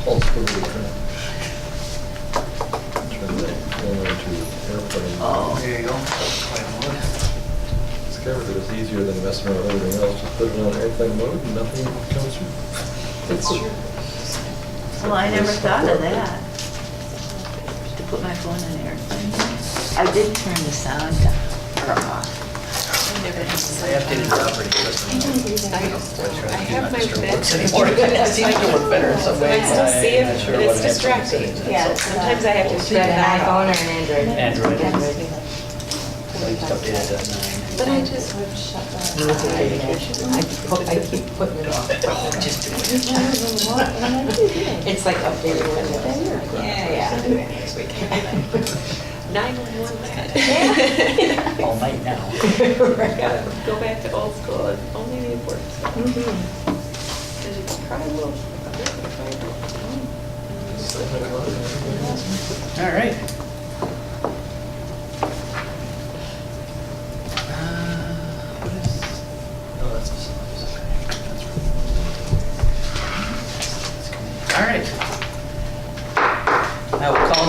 pulse for the current. Oh, there you go. Discovered that it's easier than messing around with everything else. Just put it on airplane mode and nothing comes through. That's true. Well, I never thought of that. To put my phone in airplane. I did turn the sound down or off. I never I updated the operating system. I have my bed. It seems to work better in some So I ways. still see it, I'm not sure but what it's happened. distracting. Yeah. Sometimes I have to Is turn that it an iPhone or off. an Android? Android. Android. I just updated it at 9. But I just would shut that. I keep putting it off. Just do it. It's like updated Windows. Yeah. 911 that. All night now. Gotta go back to old school, and only the important stuff. Mhm. Because you can try a little. All right. What is? Oh, that's facilities. Okay. All right. I will call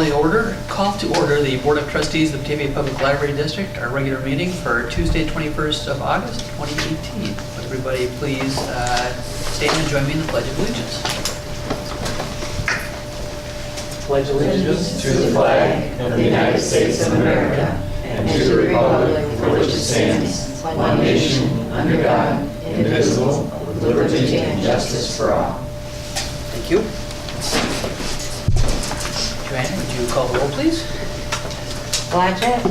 to order the Board of Trustees of the Batavia Public Library District, our regular meeting for Tuesday, 21st of August, 2018. Would everybody please stand and join me in the Pledge of Allegiance? Pledge allegiance to the flag of the United States of America and to the republic for which it stands, one nation, under God, indivisible, with liberty and justice for all. Thank you. Joanne, would you call the roll, please? Blanchett.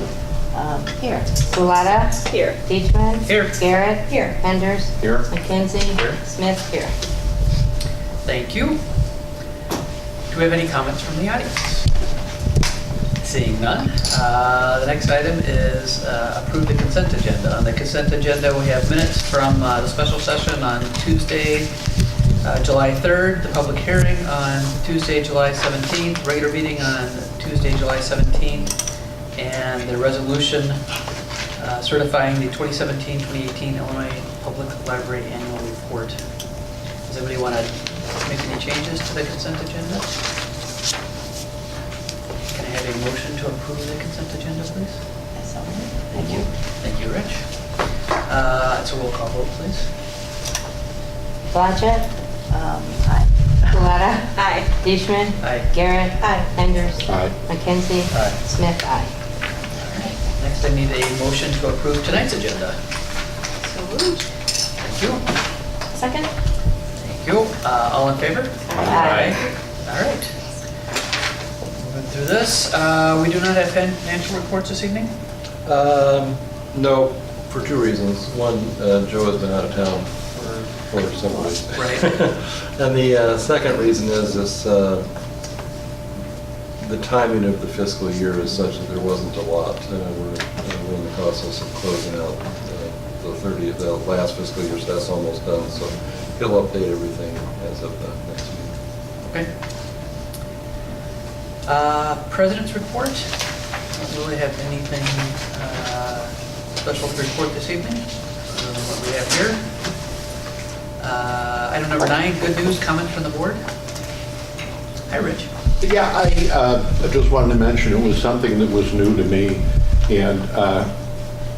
Here. Salata. Here. Deechman. Here. Garrett. Here. Enders. Here. McKenzie. Here. Smith. Here. Thank you. Do we have any comments from the audience? Seeing none. The next item is approve the consent agenda. On the consent agenda, we have minutes from the special session on Tuesday, July 3rd, the public hearing on Tuesday, July 17th, regular meeting on Tuesday, July 17th, and the resolution certifying the 2017-2018 Illinois Public Library Annual Report. Does anybody want to make any changes to the consent agenda? Can I have a motion to approve the consent agenda, please? Thank you. Thank you, Rich. It's a roll call vote, please. Blanchett. Aye. Salata. Aye. Deechman. Aye. Garrett. Aye. Enders. Aye. McKenzie. Aye. Smith. Aye. All right. Next, I need a motion to approve tonight's agenda. So moved. Thank you. Second. Thank you. All in favor? Aye. All right. Moving through this, we do not have financial reports this evening? No, for two reasons. One, Joe has been out of town for several weeks. Right. And the second reason is this, the timing of the fiscal year is such that there wasn't a lot. We're in the process of closing out the 30th, the last fiscal year, so that's almost done. So he'll update everything as of the next meeting. Okay. President's report. Don't really have anything special to report this evening, other than what we have here. Item number 9, good news, comment from the board. Hi, Rich. Yeah, I just wanted to mention it was something that was new to me, and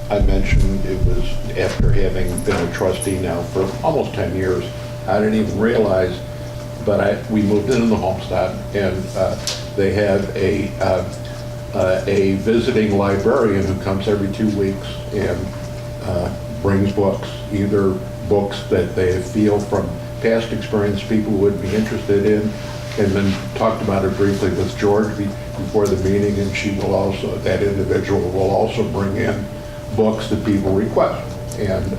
I mentioned it was after having been a trustee now for almost 10 years. I didn't even realize, but we moved into the homestead, and they have a visiting librarian who comes every 2 weeks and brings books, either books that they feel from past experience people would be interested in, and then talked about it briefly with George before the meeting, and she will also, that individual will also bring in books that people request. And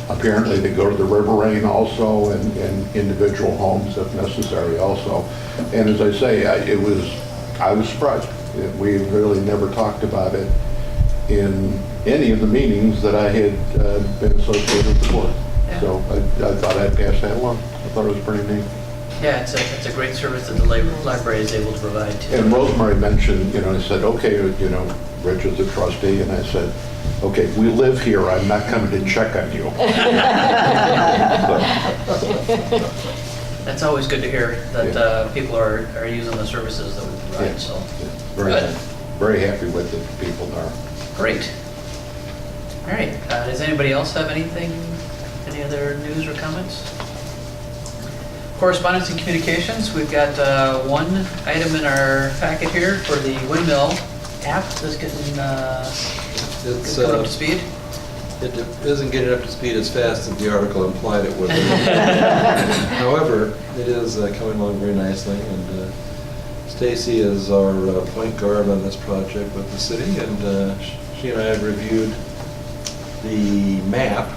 apparently they go to the River Rain also, and individual homes if necessary also. And as I say, I was surprised. We really never talked about it in any of the meetings that I had been associated with the board. Yeah. So I thought I'd pass that along. I thought it was pretty neat. Yeah, it's a great service that the library is able to provide too. And Rosemary mentioned, I said, okay, Rich is a trustee, and I said, okay, we live here, I'm not coming to check on you. That's always good to hear, that people are using the services that we Yeah. provide, so. Very, Good. very happy with the people there. Great. All right, does anybody else have anything, any other news or comments? Correspondence and communications, we've got one item in our packet here for the windmill app that's getting It's, coming up to speed. It isn't getting up to speed as fast as the article implied it would. However, it is coming along very nicely, and Stacy is our point guard on this project with the city, and she and I have reviewed the map,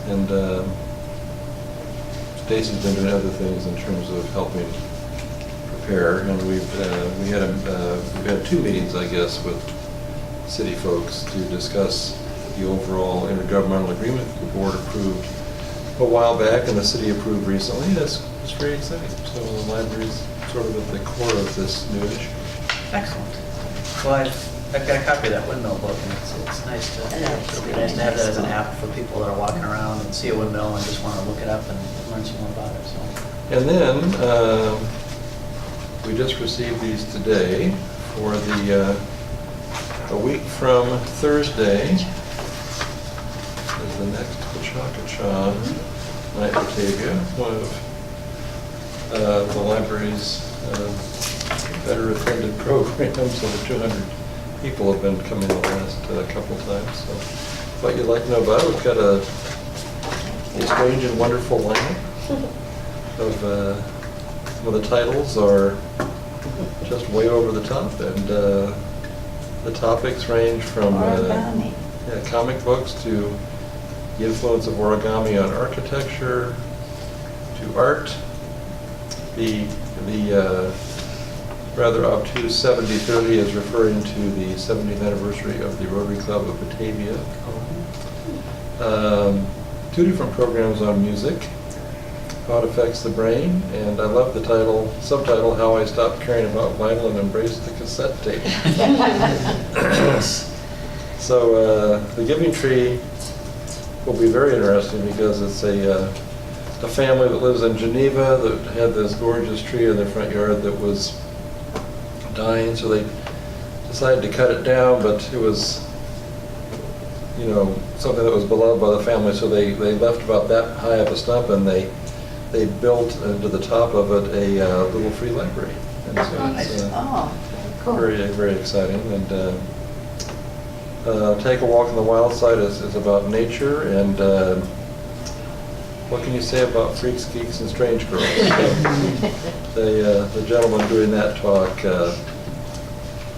and Stacy's been doing other things in terms of helping prepare, and we've had 2 meetings, I guess, with city folks to discuss the overall intergovernmental agreement the board approved a while back and the city approved recently. It's very exciting. So the library's sort of at the core of this new issue. Excellent. Well, I've got a copy of that windmill book, and it's nice to, it'll be nice to have that as an app for people that are walking around and see a windmill and just want to look it up and learn some more about it, so. And then we just received these today for the a week from Thursday is the next Cha Night Batavia, one of the library's better attended programs. Over 200 people have been coming the last couple times. So what you'd like to know about it, we've got a strange and wonderful lineup of some of the titles are just way over the top, and the topics range from Origami. comic books to the influence of origami on architecture to art. The rather obtuse 70-30 is referring to the 70th anniversary of the Rotary Club of Batavia. 2 different programs on music, how it affects the brain, and I love the subtitle, How I Stopped Caring About Vinyl and Embraced the Cassette Tape. So the Giving Tree will be very interesting because it's a family that lives in Geneva that had this gorgeous tree in their front yard that was dying, so they decided to cut it down, but it was, something that was beloved by the family, so they left about that high of a stump, and they built into the top of it a little free library. And so it's Oh, cool. very, very exciting. And Take a Walk on the Wild Side is about nature, and what can you say about freaks, geeks, and strange girls? The gentleman doing that talk,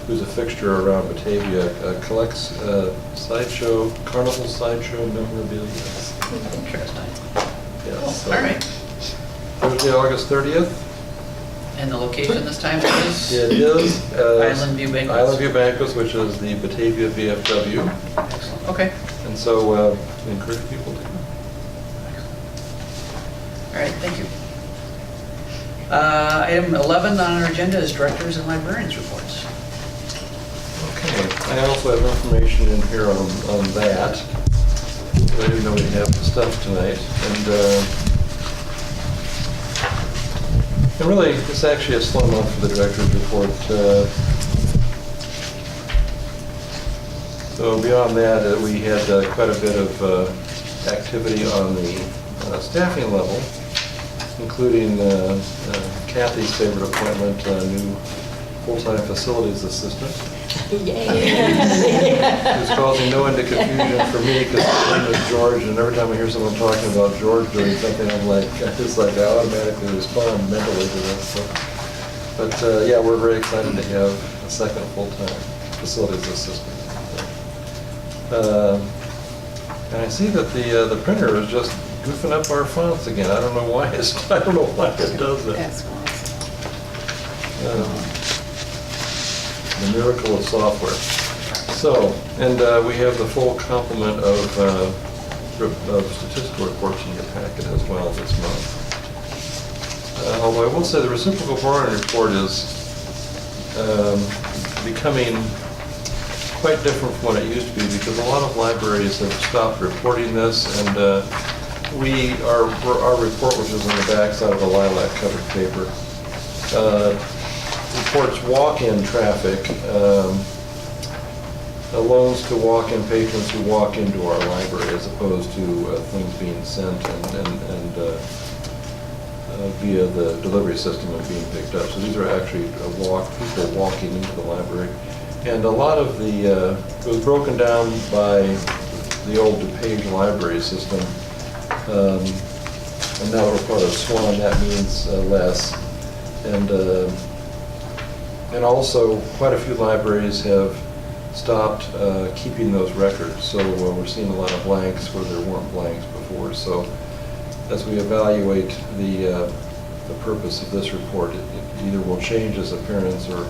who's a fixture around Batavia, collects carnival sideshow memorabilia. Interesting. Yes. All right. Thursday, August 30th. And the location this time is? It is Island View Banquets. Island View Banquets, which is the Batavia VFW. Excellent. Okay. And so we encourage people to come. All right, thank you. Item 11 on our agenda is directors and librarians reports. Okay, I also have information in here on that. I didn't know we'd have the stuff tonight. And really, it's actually a slow month for the director's report. So beyond that, we had quite a bit of activity on the staffing level, including Kathy's favorite appointment, new full-time facilities assistant. It's causing no end of confusion for me because his name is George, and every time I hear someone talking about George doing something, I automatically respond mentally to this. So. But yeah, we're very excited to have a second full-time facilities assistant. And I see that the printer is just goofing up our fonts again. I don't know why it does that. That's The miracle of software. So, and we have the full complement of statistical reports in your packet as well this month. Although I will say the reciprocal borrowing report is becoming quite different from what it used to be because a lot of libraries have stopped reporting this, and our report, which is on the back side of the lilac covered paper, reports walk-in traffic, loans to walk-in patrons who walk into our library, as opposed to things being sent and via the delivery system and being picked up. So these are actually people walking into the library. And a lot of it was broken down by the old DuPage library system. And now we're part of SWAN, that means less. And also, quite a few libraries have stopped keeping those records. So we're seeing a lot of blanks where there weren't blanks before. So as we evaluate the purpose of this report, it either will change its appearance or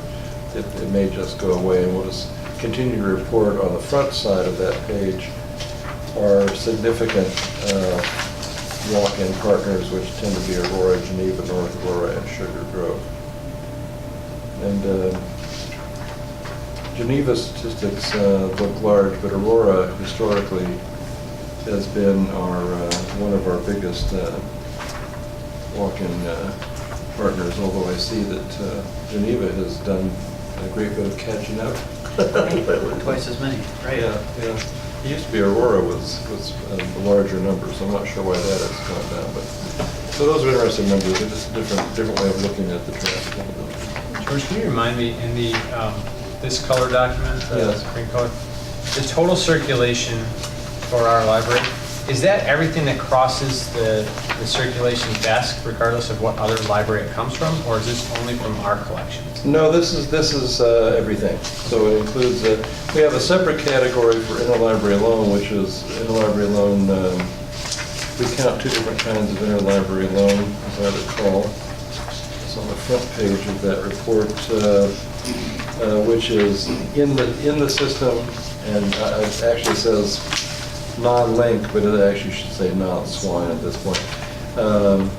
it may just go away. And we'll just continue to report on the front side of that page our significant walk-in partners, which tend to be Aurora, Geneva, North Aurora, and Sugar Grove. And Geneva statistics look large, but Aurora historically has been one of our biggest walk-in partners, although I see that Geneva has done a great bit of catching up. Twice as many, right? Yeah. It used to be Aurora was a larger number, so I'm not sure why that has gone down. But so those are interesting numbers. It's just a different way of looking at the traffic. George, can you remind me, in the this color document, the Yes. green color, the total circulation for our library, is that everything that crosses the circulation desk, regardless of what other library it comes from, or is this only from our collections? No, this is everything. So it includes we have a separate category for interlibrary loan, which is interlibrary loan. We count two different kinds of interlibrary loan, as I recall. It's on the front page of that report, which is in the system, and it actually says non-link, but it actually should say non-SWAN at this point. And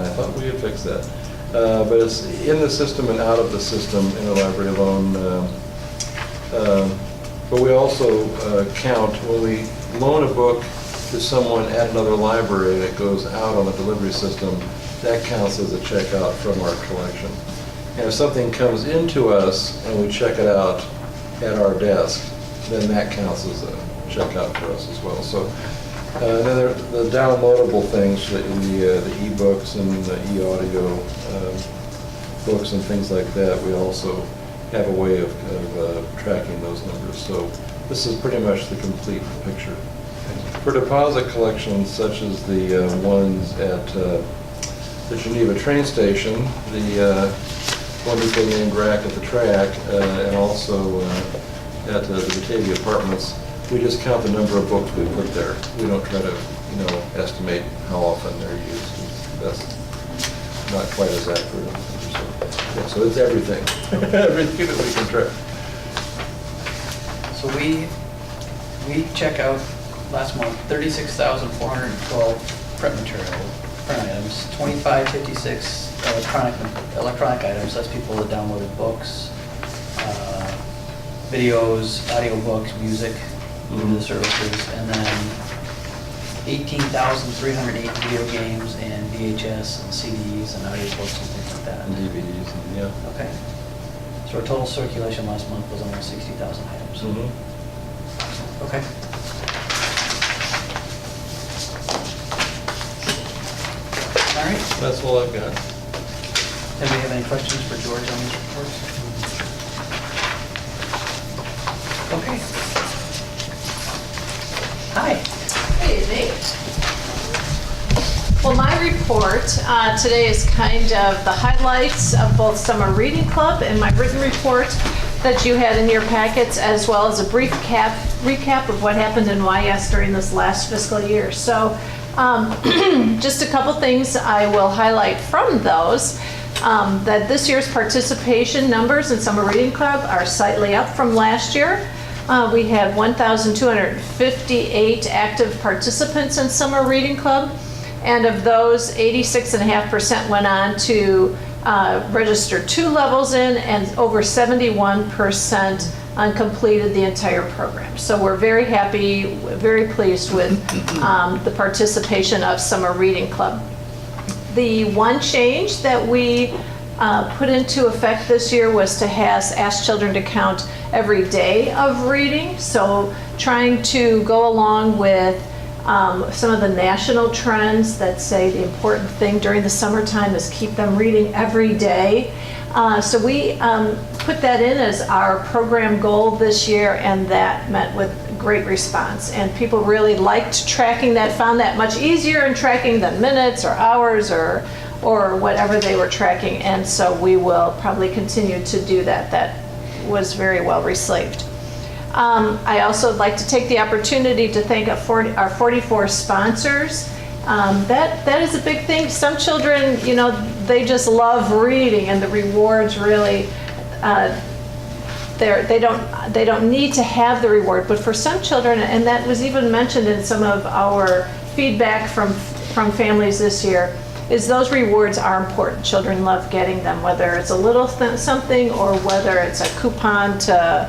I thought we had fixed that. But it's in the system and out of the system, interlibrary loan. But we also count when we loan a book to someone at another library and it goes out on the delivery system, that counts as a checkout from our collection. And if something comes into us and we check it out at our desk, then that counts as a checkout for us as well. So then there are the downloadable things, the e-books and the e-audio books and things like that. We also have a way of tracking those numbers. So this is pretty much the complete picture. For deposit collections, such as the ones at the Geneva train station, the wonderfully named rack at the track, and also at the Batavia Apartments, we just count the number of books we put there. We don't try to, estimate how often they're used. That's not quite as accurate. So it's everything, everything that we can track. So we check out last month 36,412 print items, 2556 electronic items. That's people that downloaded books, videos, audiobooks, music, the services, and then 18,308 video games and VHS and CDs and audiobooks and things like that. And DVDs, yeah. Okay. So our total circulation last month was almost 60,000 items. Okay. All right. That's all I've got. Anybody have any questions for George on these reports? Okay. Hi. Good evening. Well, my report today is kind of the highlights of both Summer Reading Club and my written report that you had in your packets, as well as a brief recap of what happened in YS during this last fiscal year. So just a couple things I will highlight from those. That this year's participation numbers in Summer Reading Club are slightly up from last year. We had 1,258 active participants in Summer Reading Club, and of those, 86.5% went on to register 2 levels in, and over 71% and completed the entire program. So we're very happy, very pleased with the participation of Summer Reading Club. The one change that we put into effect this year was to ask children to count every day of reading. So trying to go along with some of the national trends that say the important thing during the summertime is keep them reading every day. So we put that in as our program goal this year, and that met with great response. And people really liked tracking that, found that much easier in tracking than minutes or hours or whatever they were tracking. And so we will probably continue to do that. That was very well received. I also would like to take the opportunity to thank our 44 sponsors. That is a big thing. Some children, you know, they just love reading, and the rewards really, they don't need to have the reward. But for some children, and that was even mentioned in some of our feedback from families this year, is those rewards are important. Children love getting them, whether it's a little something or whether it's a coupon to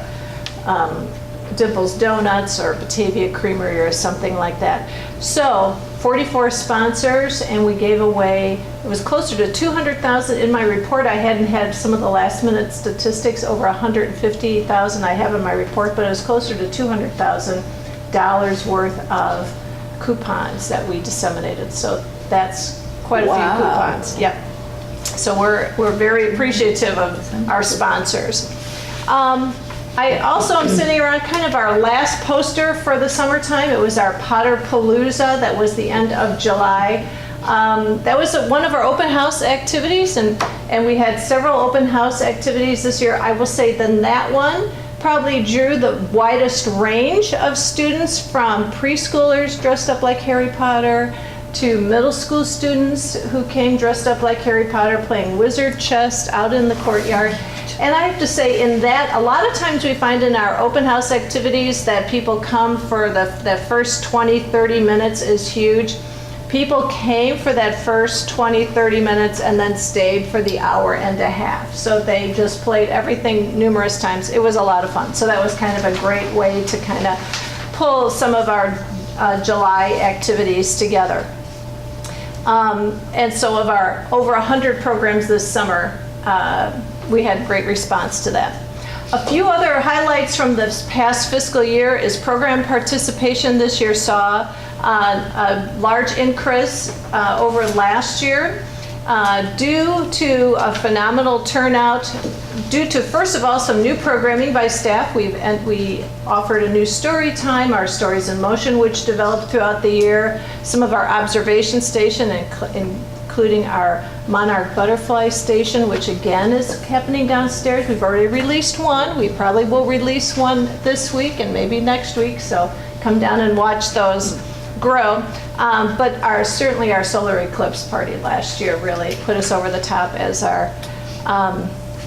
Dimples Donuts or Batavia Creamery or something like that. So 44 sponsors, and we gave away, it was closer to 200,000. In my report, I hadn't had some of the last minute statistics, over 150,000 I have in my report, but it was closer to $200,000 worth of coupons that we disseminated. So that's quite a few coupons. Yep. So we're very appreciative of our sponsors. I also am sitting around kind of our last poster for the summertime. It was our Potter Palooza. That was the end of July. That was one of our open house activities, and we had several open house activities this year. I will say then that one probably drew the widest range of students, from preschoolers dressed up like Harry Potter to middle school students who came dressed up like Harry Potter playing wizard chess out in the courtyard. And I have to say, in that, a lot of times we find in our open house activities that people come for the first 20, 30 minutes is huge. People came for that first 20, 30 minutes and then stayed for the hour and a half. So they just played everything numerous times. It was a lot of fun. So that was kind of a great way to kind of pull some of our July activities together. And so of our over 100 programs this summer, we had great response to that. A few other highlights from this past fiscal year is program participation this year saw a large increase over last year due to a phenomenal turnout, due to, first of all, some new programming by staff. We offered a new story time, our Stories in Motion, which developed throughout the year, some of our observation station, including our Monarch Butterfly Station, which again is happening downstairs. We've already released one. We probably will release one this week and maybe next week, so come down and watch those grow. But certainly our solar eclipse party last year really put us over the top as our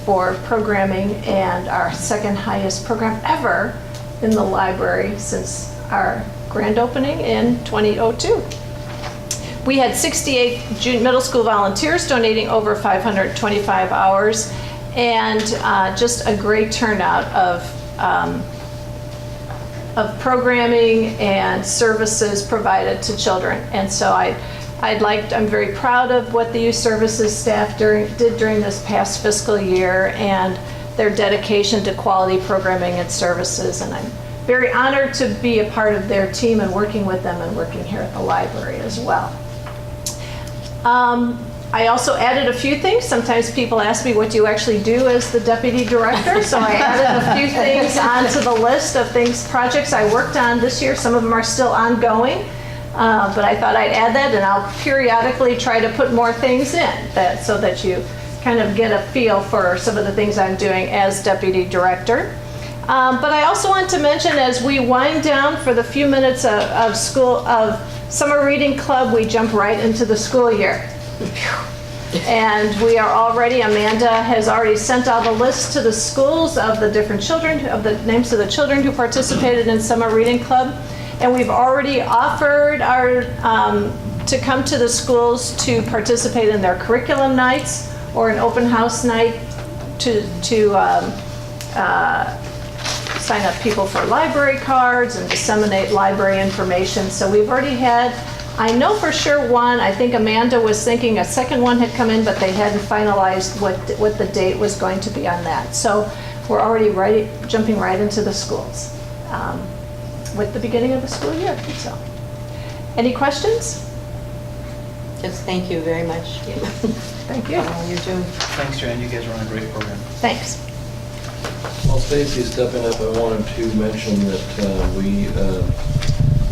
for programming, and our second highest program ever in the library since our grand opening in 2002. We had 68 middle school volunteers donating over 525 hours, and just a great turnout of programming and services provided to children. And so I'm very proud of what the youth services staff did during this past fiscal year and their dedication to quality programming and services. And I'm very honored to be a part of their team and working with them and working here at the library as well. I also added a few things. Sometimes people ask me, what do you actually do as the deputy director? So I added a few things onto the list of projects I worked on this year. Some of them are still ongoing, but I thought I'd add that, and I'll periodically try to put more things in so that you kind of get a feel for some of the things I'm doing as deputy director. But I also want to mention, as we wind down for the few minutes of Summer Reading Club, we jump right into the school year. And we are already, Amanda has already sent out a list to the schools of the different children, of the names of the children who participated in Summer Reading Club. And we've already offered to come to the schools to participate in their curriculum nights or an open house night to sign up people for library cards and disseminate library information. So we've already had, I know for sure one, I think Amanda was thinking a second one had come in, but they hadn't finalized what the date was going to be on that. So we're already jumping right into the schools with the beginning of the school year. So, any questions? Just thank you very much. Thank you. For all you're doing. Thanks, Joanne, you guys run a great program. Thanks. While Stacy's stepping up, I wanted to mention that we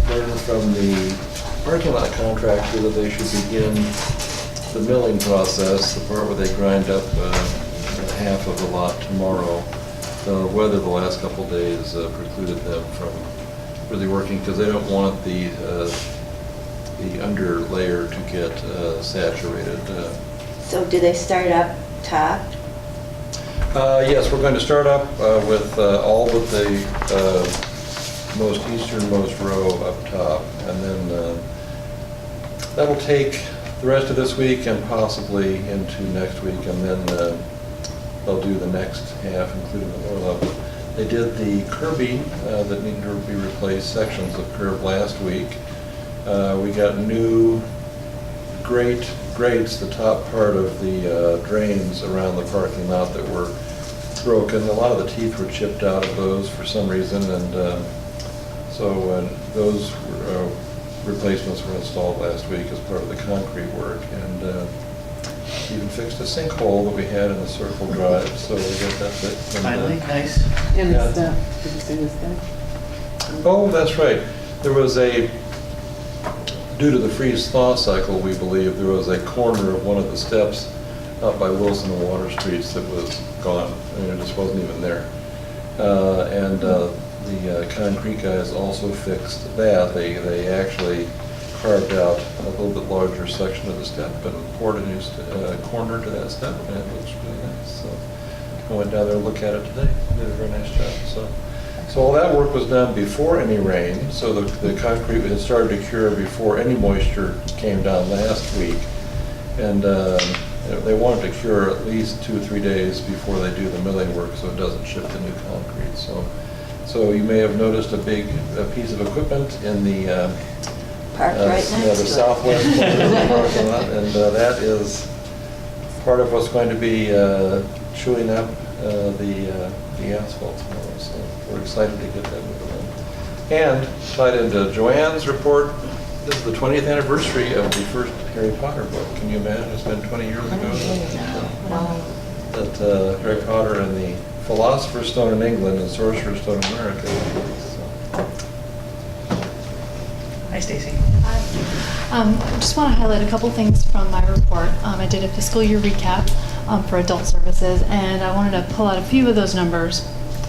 learned from the parking lot contractor that they should begin the milling process, the part where they grind up half of the lot tomorrow. The weather the last couple of days precluded them from really working because they don't want the under layer to get saturated. So do they start up top? Yes, we're going to start up with all but the most easternmost row up top, and then that'll take the rest of this week and possibly into next week, and then they'll do the next half, including the lower level. They did the curbing that needed to be replaced, sections of curb last week. We got new grates, the top part of the drains around the parking lot that were broken. A lot of the teeth were chipped out of those for some reason, and so those replacements were installed last week as part of the concrete work, and even fixed a sinkhole that we had in the Circle Drive, so we got that fixed. And, Finally, nice. And Yeah. the stuff, did you say the stuff? oh, that's right. There was due to the freeze-thaw cycle, we believe, there was a corner of one of the steps up by Wilson and Water Streets that was gone. I mean, it just wasn't even there. And the concrete guys also fixed that. They actually carved out a little bit larger section of the step and poured a new corner to that step, and it looks really nice. So I went down there and looked at it today. They did a very nice job. So all that work was done before any rain, so the concrete had started to cure before any moisture came down last week. And they wanted to cure at least 2 or 3 days before they do the milling work so it doesn't ship the new concrete. So you may have noticed a big piece of equipment in the Parked right next to the it. southwest corner of the parking lot, and that is part of what's going to be chewing up the asphalt tomorrow. So we're excited to get that moving on. And tied into Joanne's report, this is the 20th anniversary of the first Harry Potter book. Can you imagine? It's been 20 years ago that Harry Potter and the Philosopher's Stone in England and Sorcerer's Stone in America. Hi, Stacy. I just want to highlight a couple things from my report. I did a fiscal year recap for adult services, and I wanted to pull out a few of those numbers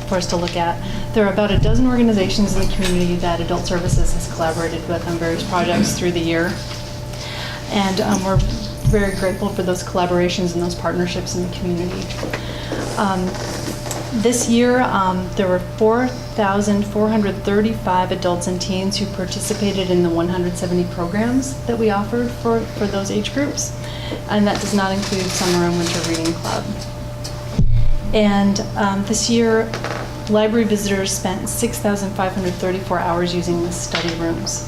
for us to look at. There are about a dozen organizations in the community that adult services has collaborated with on various projects through the year. And we're very grateful for those collaborations and those partnerships in the community. This year, there were 4,435 adults and teens who participated in the 170 programs that we offered for those age groups. And that does not include summer and winter reading club. And this year, library visitors spent 6,534 hours using the study rooms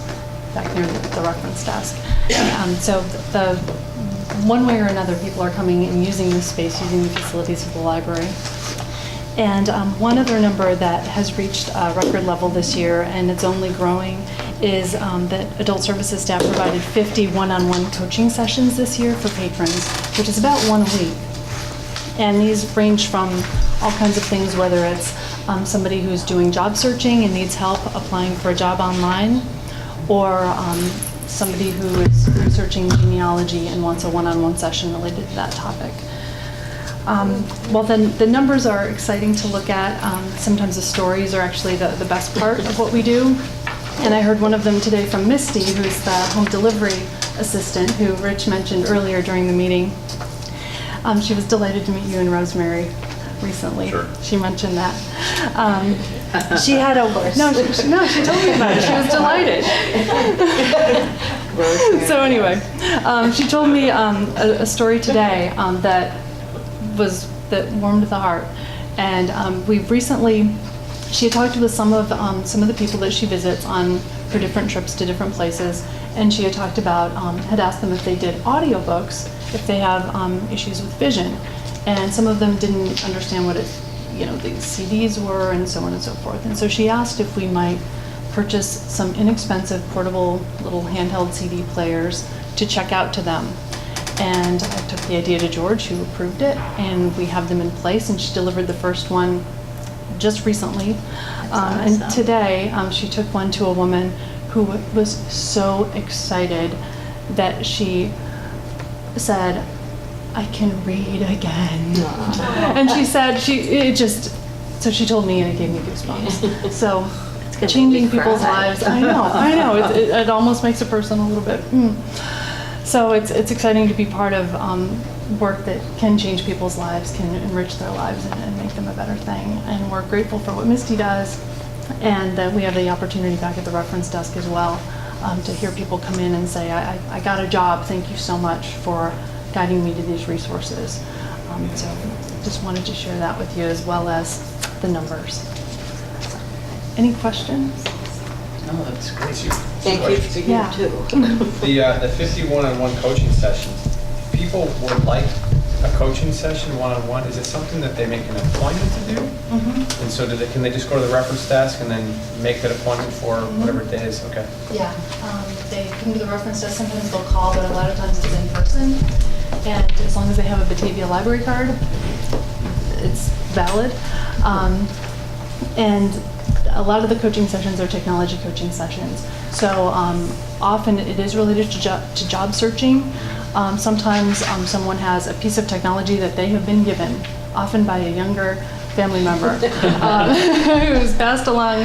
back near the reference desk. So the one way or another, people are coming and using this space, using the facilities of the library. And one other number that has reached a record level this year, and it's only growing, is that adult services staff provided 50 one-on-one coaching sessions this year for patrons, which is about 1 a week. And these range from all kinds of things, whether it's somebody who's doing job searching and needs help applying for a job online, or somebody who is researching genealogy and wants a one-on-one session related to that topic. Well, then the numbers are exciting to look at. Sometimes the stories are actually the best part of what we do. And I heard one of them today from Misty, who's the home delivery assistant, who Rich mentioned earlier during the meeting. She was delighted to meet you and Rosemary recently. Sure. She mentioned that. She had a, no, she told me about it. She was delighted. So anyway, she told me a story today that warmed the heart. And we've recently She had talked with some of the people that she visits on her different trips to different places, and she had talked about, had asked them if they did audiobooks, if they have issues with vision. And some of them didn't understand what the CDs were and so on and so forth. And so she asked if we might purchase some inexpensive portable little handheld CD players to check out to them. And I took the idea to George, who approved it, and we have them in place, and she delivered the first one just recently. And awesome. today, she took one to a woman who was so excited that she said, "I can read again." And she said, so she told me, and it gave me goosebumps. So gonna changing make me people's cry. lives. I know. It almost makes a person a little bit. So it's exciting to be part of work that can change people's lives, can enrich their lives, and make them a better thing. And we're grateful for what Misty does, and that we have the opportunity back at the reference desk as well to hear people come in and say, I got a job, thank you so much for guiding me to these resources. So just wanted to share that with you, as well as the numbers. Any questions? No, that's great. Thank you for you Yeah. too. The 50 one-on-one coaching sessions, people would like a coaching session one-on-one. Is it something that they make an appointment to do? Mm-hmm. And so can they just go to the reference desk and then make that appointment for whatever day is? Okay. Yeah, they come to the reference desk, sometimes they'll call, but a lot of times it's in person. And as long as they have a Batavia Library card, it's valid. And a lot of the coaching sessions are technology coaching sessions. So often it is related to job searching. Sometimes someone has a piece of technology that they have been given, often by a younger family member, who's passed along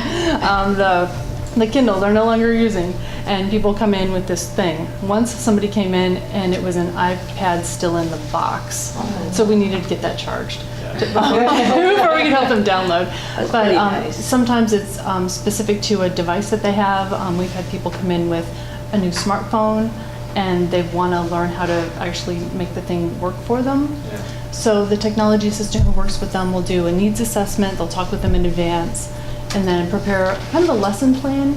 the Kindle they're no longer using. And people come in with this thing. Once somebody came in and it was an iPad still in the box. So we needed to get that charged before we could help them download. That's But pretty nice. sometimes it's specific to a device that they have. We've had people come in with a new smartphone and they want to learn how to actually make the thing work for them. Yeah. So the technology assistant who works with them will do a needs assessment. They'll talk with them in advance and then prepare kind of a lesson plan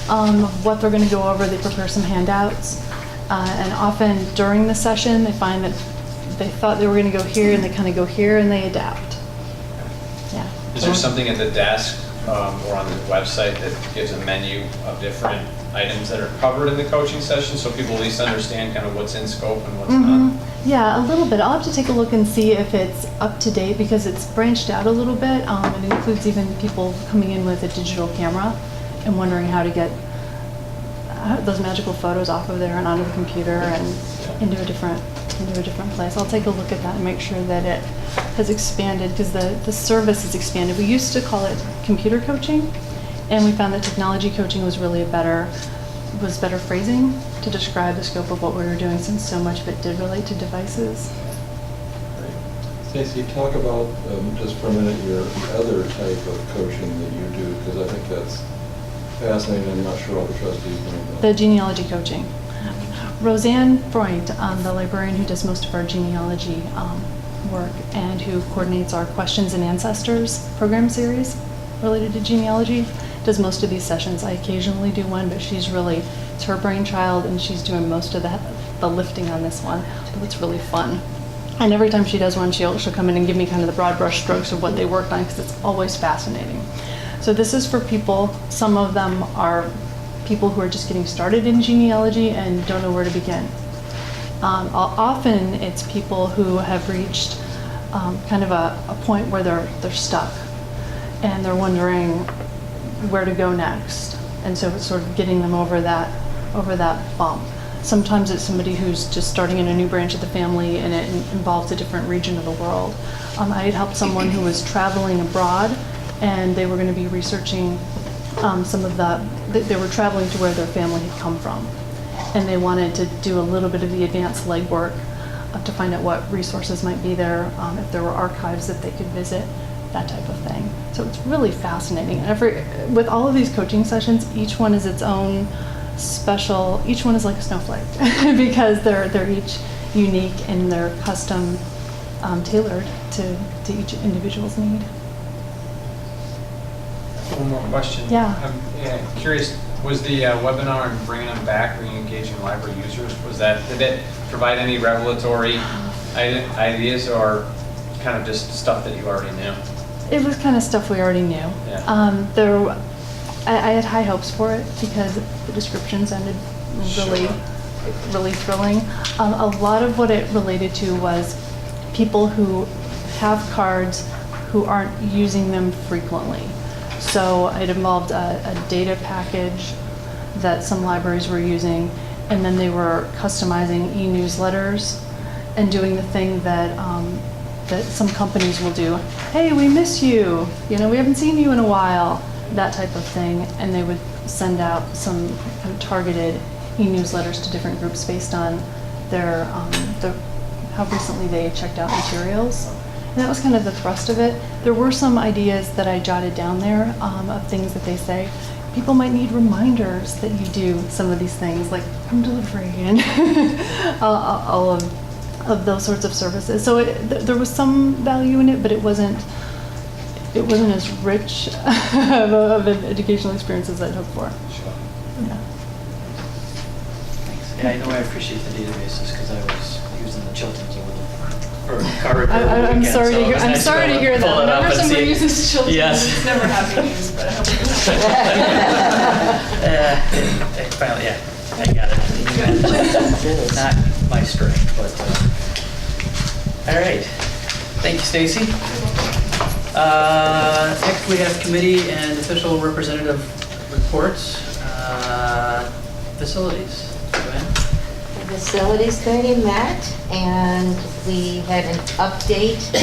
of what they're going to go over. They prepare some handouts. And often during the session, they find that they thought they were going to go here and they kind of go here and they adapt. Yeah. Is there something at the desk or on the website that gives a menu of different items that are covered in the coaching session so people at least understand kind of what's in scope and what's not? Yeah, a little bit. I'll have to take a look and see if it's up to date because it's branched out a little bit. It includes even people coming in with a digital camera and wondering how to get those magical photos off of there and onto the computer and into a different place. I'll take a look at that and make sure that it has expanded because the service has expanded. We used to call it computer coaching, and we found that technology coaching was really better phrasing to describe the scope of what we were doing, since so much of it did relate to devices. Stacey, talk about, just for a minute, the other type of coaching that you do, because I think that's fascinating. I'm not sure all the trustees know about. The genealogy coaching. Roseanne Freund, the librarian who does most of our genealogy work and who coordinates our Questions and Ancestors program series related to genealogy, does most of these sessions. I occasionally do one, but it's her brainchild, and she's doing most of the lifting on this one. But it's really fun. And every time she does one, she'll come in and give me kind of the broad brush strokes of what they worked on, because it's always fascinating. So this is for people, some of them are people who are just getting started in genealogy and don't know where to begin. Often it's people who have reached kind of a point where they're stuck and they're wondering where to go next. And so it's sort of getting them over that bump. Sometimes it's somebody who's just starting in a new branch of the family and it involves a different region of the world. I had helped someone who was traveling abroad and they were going to be researching they were traveling to where their family had come from. And they wanted to do a little bit of the advanced legwork to find out what resources might be there, if there were archives that they could visit, that type of thing. So it's really fascinating. With all of these coaching sessions, each one is its own special, each one is like a snowflake because they're each unique and they're custom tailored to each individual's need. One more question. Yeah. I'm curious, was the webinar and bringing them back, re-engaging library users, did it provide any revelatory ideas or kind of just stuff that you already knew? It was kind of stuff we already knew. Yeah. I had high hopes for it because the description sounded really, really thrilling. A lot of what it related to was people who have cards who aren't using them frequently. So it involved a data package that some libraries were using, and then they were customizing e-newsletters and doing the thing that that some companies will do. Hey, we miss you. You know, we haven't seen you in a while. That type of thing, and they would send out some kind of targeted e-newsletters to different groups based on their how recently they checked out materials. And that was kind of the thrust of it. There were some ideas that I jotted down there of things that they say. People might need reminders that you do some of these things, like home delivery and all of those sorts of services. So there was some value in it, but it wasn't as rich of an educational experience as I'd hoped for. Sure. Yeah. Thanks. Yeah, I know I appreciate the databases because I was using the Chiltons or card. I'm sorry to hear. I'm sorry to hear that. Whenever somebody uses children, Yes. it's never happy news, but I hope it's Finally, yeah, I got it. Not my strength, but all right. Thank you, Stacy. Next, we have committee and official representative reports. Facilities. Joanne? The Facilities Committee met, and we had an update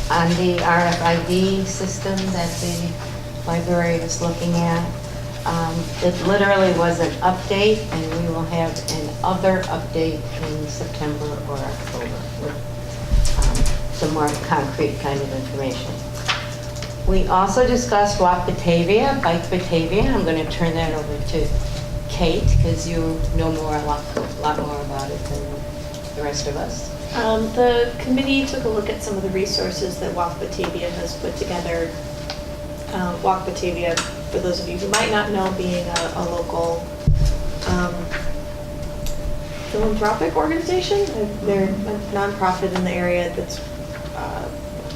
on the RFID system that the library is looking at. It literally was an update, and we will have an other update in September or October with some more concrete kind of information. We also discussed Walk Batavia, Bike Batavia. I'm going to turn that over to Kate, because you know a lot more about it than the rest of us. The committee took a look at some of the resources that Walk Batavia has put together. Walk Batavia, for those of you who might not know, being a local philanthropic organization. They're a nonprofit in the area that's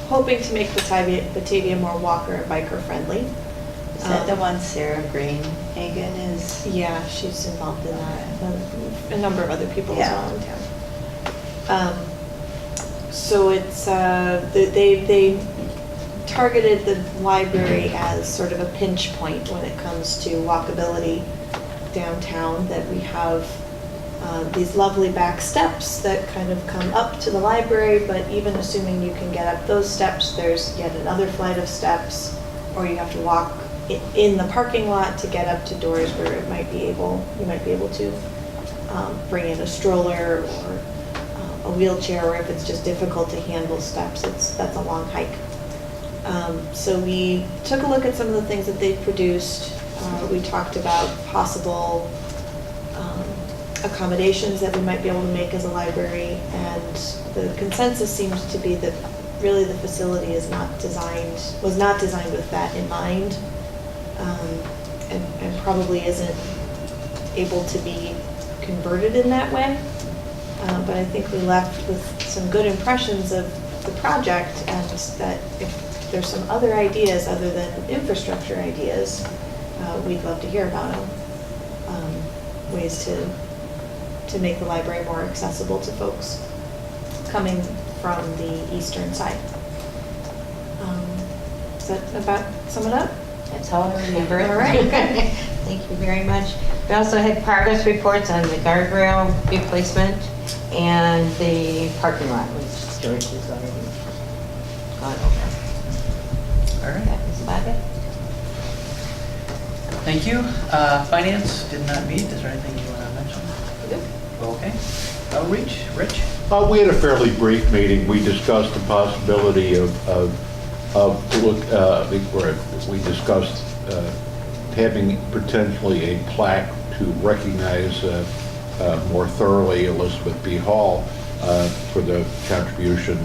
hoping to make Batavia more walker and biker friendly. Is that the one Sarah Greenhagen is? Yeah, she's involved in that. A number of other people as well in town. So it's they targeted the library as sort of a pinch point when it comes to walkability downtown. That we have these lovely back steps that kind of come up to the library, but even assuming you can get up those steps, there's yet another flight of steps, or you have to walk in the parking lot to get up to doors where you might be able to bring in a stroller or a wheelchair, or if it's just difficult to handle steps, that's a long hike. So we took a look at some of the things that they've produced. We talked about possible accommodations that we might be able to make as a library, and the consensus seems to be that really the facility was not designed with that in mind, and probably isn't able to be converted in that way. But I think we left with some good impressions of the project, and that if there's some other ideas other than infrastructure ideas, we'd love to hear about them. Ways to make the library more accessible to folks coming from the eastern side. Does that about sum it up? That's all I remember. All right, good. Thank you very much. We also had progress reports on the guardrail replacement and the parking lot, which George has already gone over. All right. That was about it. Thank you. Finance did not meet. Is there anything you want to mention? Okay. Outreach, Rich? We had a fairly brief meeting. We discussed the possibility we discussed having potentially a plaque to recognize more thoroughly Elizabeth B. Hall for the contribution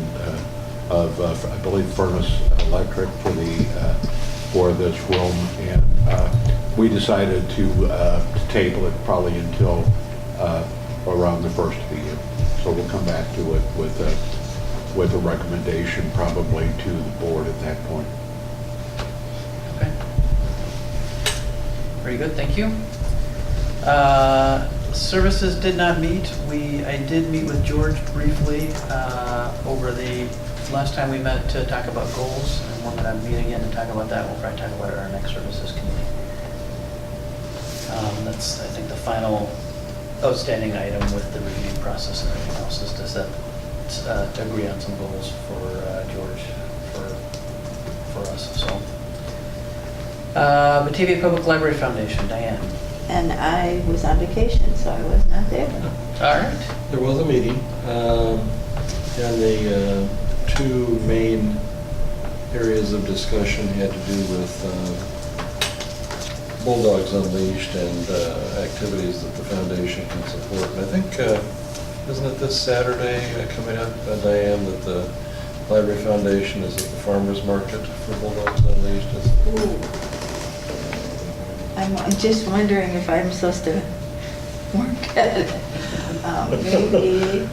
of, I believe, Furnace Electric for the for this room, and we decided to table it probably until around the first of the year. So we'll come back to it with a recommendation probably to the board at that point. Okay. Very good, thank you. Services did not meet. I did meet with George briefly over the last time we met to talk about goals, and we're going to meet again to talk about that. We'll probably talk about it at our next services committee. That's, I think, the final outstanding item with the review process and everything else is to set, to agree on some goals for George, for us, so. Batavia Public Library Foundation, Diane. And I was on vacation, so I was not there. All right. There was a meeting, and the two main areas of discussion had to do with Bulldogs Unleashed and activities that the foundation can support. And I think, isn't it this Saturday coming up, Diane, that the Library Foundation is at the farmer's market for Bulldogs Unleashed? I'm just wondering if I'm supposed to work at it. Maybe.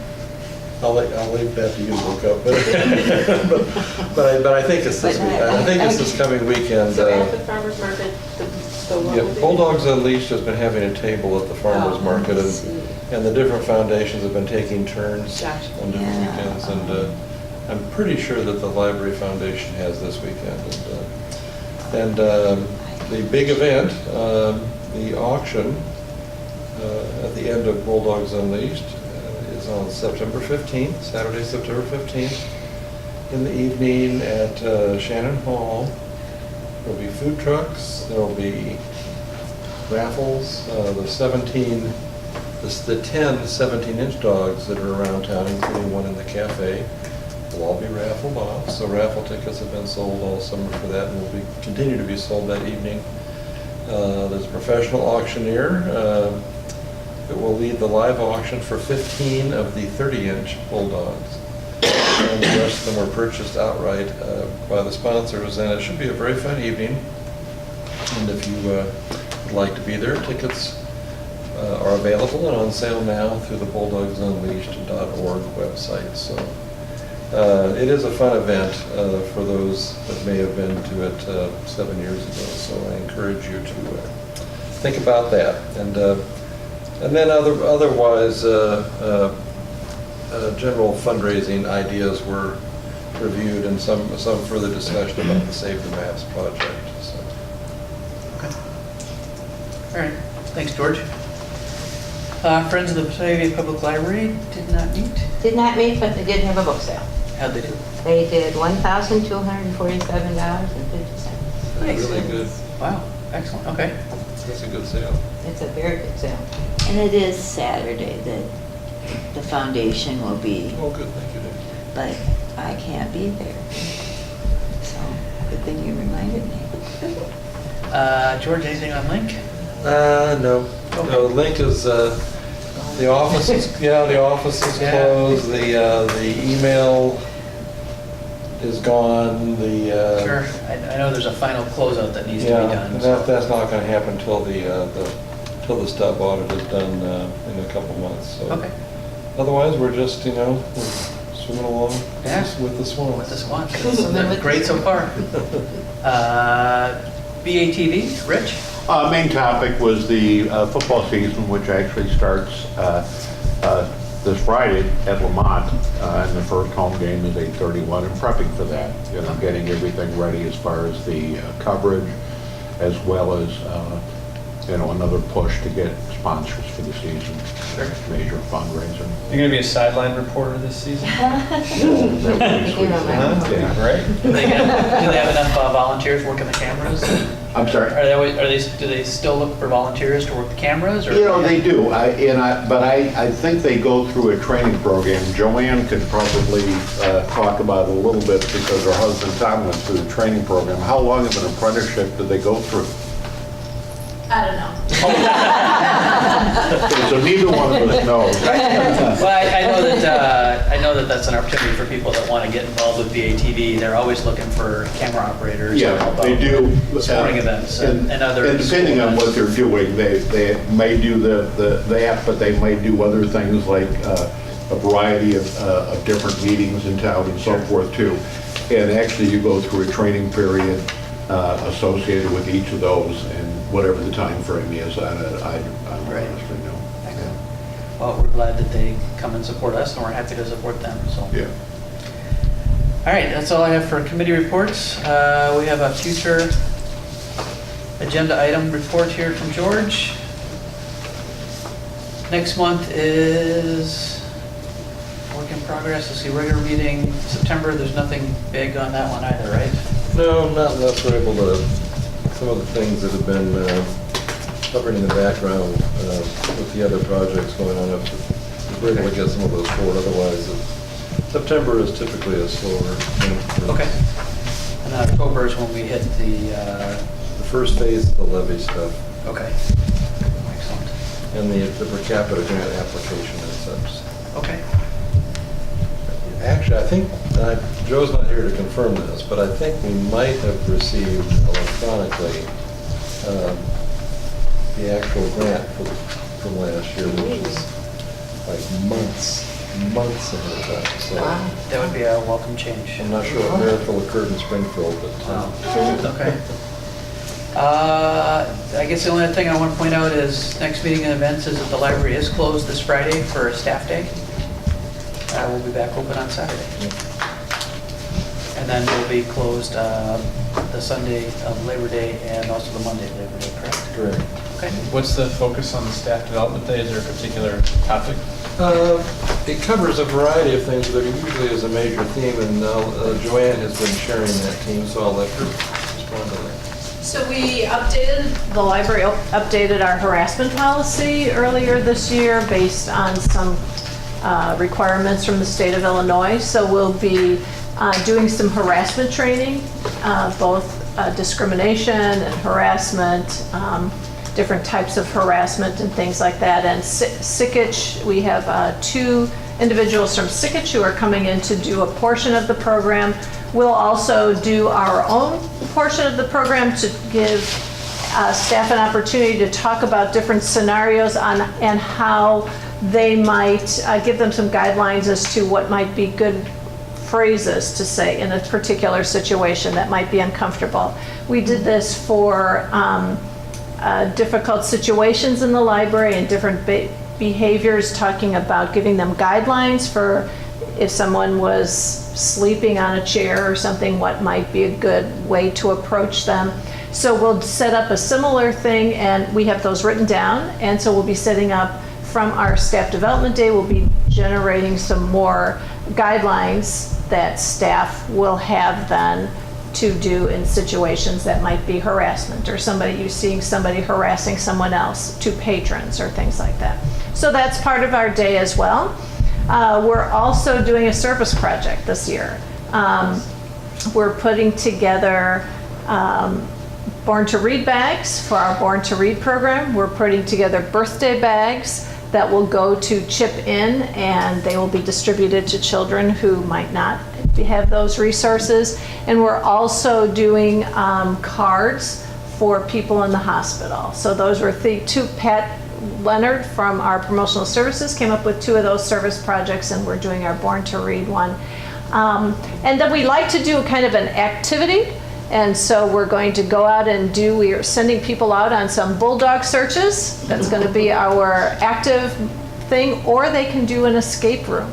I'll leave that to you to look up, but I think it's this week. I think it's this coming weekend. So at the farmer's market, the what Yeah, will be? Bulldogs Unleashed has been having a table at the farmer's Oh, market, I see. and the different foundations have been taking turns Gotcha. on different Yeah. weekends, and I'm pretty sure that the Library Foundation has this weekend. And the big event, the auction at the end of Bulldogs Unleashed is on September 15th, Saturday, September 15th, in the evening at Shannon Hall. There'll be food trucks, there'll be raffles, the 10 17-inch dogs that are around town, including one in the cafe, will all be raffled off. So raffle tickets have been sold all summer for that and will continue to be sold that evening. There's a professional auctioneer that will lead the live auction for 15 of the 30-inch Bulldogs. And the rest of them were purchased outright by the sponsors, and it should be a very fun evening. And if you would like to be there, tickets are available and on sale now through the bulldogs.unleashed.org website. So it is a fun event for those that may have been to it 7 years ago. So I encourage you to think about that. And then otherwise, general fundraising ideas were reviewed and some further discussion about the Save the Maps project. So. Okay. All right. Thanks, George. Friends of the Batavia Public Library did not meet. Did not meet, but they did have a book sale. How'd they do? They did $1,247.50. Nice. Really good. Wow. Excellent. Okay. That's a good sale. It's a very good sale. And it is Saturday that the foundation will be, Oh, good. Thank you, Dave. but I can't be there. So, good thing you reminded me. George, anything on Link? No. Okay. No, Link is, the office is, the office is Yeah. closed, the email is gone, Sure. I know there's a final closeout that needs to be Yeah, done. and so- that's not gonna happen till till the stub audit is done in a couple months, so. Okay. Otherwise, we're just, we're swimming along Yeah. with the swans. With the Swans. That's great so far. BATV, Rich? Main topic was the football season, which actually starts this Friday at Lamont, and the first home game is 8:31, and prepping for that, getting everything ready as far as the coverage, as well as, another push to get sponsors for the season, Sure. major fundraiser. You're going to be a sideline reporter this season? That would be sweet. Huh? Yeah. Right? Do they have enough volunteers working the cameras? I'm sorry? Do they still look for volunteers to work the cameras? Or? They do, but I think they go through a training program. Joanne could probably talk about it a little bit because her husband Tom went through the training program. How long of an apprenticeship did they go through? I don't know. So neither one of us knows. Well, I know that that's an opportunity for people that want to get involved with BATV. They're always looking for camera operators. to Yeah, help they out do. with Sporting events and other. And depending on what they're doing, they may do that, but they may do other things like a variety of different meetings in town and so forth too. And actually, you go through a training period associated with each of those, and whatever the time frame is, I don't Right. honestly know. Excellent. Well, we're glad that they come and support us, and we're happy to support them, so. Yeah. All right, that's all I have for committee reports. We have a future agenda item report here from George. Next month is work in progress. Let's see, regular meeting September. There's nothing big on that one either, right? No, not unless we're able to, some of the things that have been covered in the background with the other projects going on, if we're able to get some of those forward, otherwise September is typically a slower. Okay. And October is when we hit The first phase of the levy stuff okay. Excellent. and the per capita grant application and such. Okay. Actually, I think, Joe's not here to confirm this, but I think we might have received electronically the actual grant from last year, which is like months ahead of time. So That would be a welcome change. I'm not sure what miracle occurred in Springfield, but Okay. I guess the only other thing I want to point out is next meeting and events is that the library is closed this Friday for a staff day. We'll be back open on Saturday. And then we'll be closed the Sunday of Labor Day and also the Monday of Labor Day, correct? correct. Okay. What's the focus on the staff development day? Is there a particular topic? It covers a variety of things, but it usually is a major theme, and Joanne has been sharing that theme, so I'll let her respond to that. So the library updated our harassment policy earlier this year based on some requirements from the state of Illinois. So we'll be doing some harassment training, both discrimination and harassment, different types of harassment and things like that. And Sikich, we have 2 individuals from Sikich who are coming in to do a portion of the program. We'll also do our own portion of the program to give staff an opportunity to talk about different scenarios and how they might give them some guidelines as to what might be good phrases to say in a particular situation that might be uncomfortable. We did this for difficult situations in the library and different behaviors, talking about giving them guidelines for if someone was sleeping on a chair or something, what might be a good way to approach them. So we'll set up a similar thing, and we have those written down, and so we'll be setting up from our staff development day, we'll be generating some more guidelines that staff will have then to do in situations that might be harassment, or you seeing somebody harassing someone else, to patrons or things like that. So that's part of our day as well. We're also doing a service project this year. We're putting together Born to Read bags for our Born to Read program. We're putting together birthday bags that will go to Chip In, and they will be distributed to children who might not have those resources. And we're also doing cards for people in the hospital. So those were 2. Pat Leonard from our promotional services came up with 2 of those service projects, and we're doing our Born to Read one. And then we like to do kind of an activity. And so we're going to go out and we are sending people out on some bulldog searches. That's going to be our active thing, or they can do an escape room.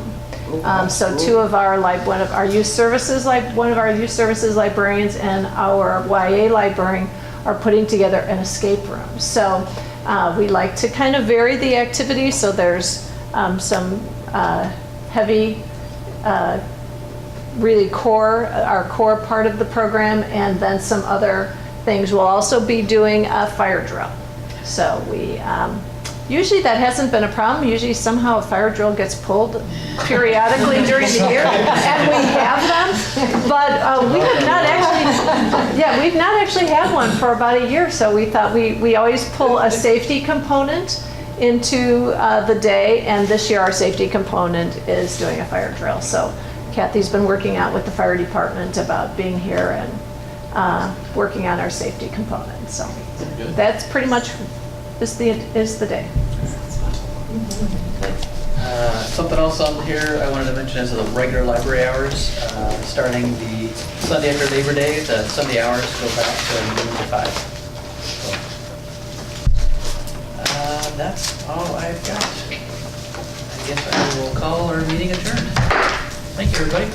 So one of our youth services librarians and our YA librarian are putting together an escape room. So we like to kind of vary the activity. So there's some heavy really our core part of the program, and then some other things. We'll also be doing a fire drill. So we, usually that hasn't been a problem. Usually somehow a fire drill gets pulled periodically during the year, and we have them. But we have not actually, we've not actually had one for about a year. So we thought we always pull a safety component into the day, and this year our safety component is doing a fire drill. So Kathy's been working out with the fire department about being here and working on our safety component. So that's pretty much is the day. Something else on here I wanted to mention is the regular library hours, starting the Sunday after Labor Day, the Sunday hours go back to noon to 5. So, that's all I've got. I guess I will call our meeting adjourned. Thank you, everybody.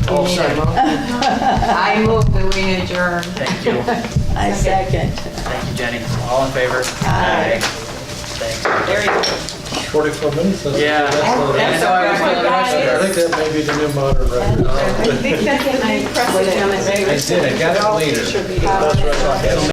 Oh, sorry. I move that we adjourn. Thank you. I second. Thank you, Jenny. All in favor? Aye. Thanks. There you go. 44 minutes. Yeah. That's So I was I think that may be the new modern record. I did, I got it later. Should be. That's right.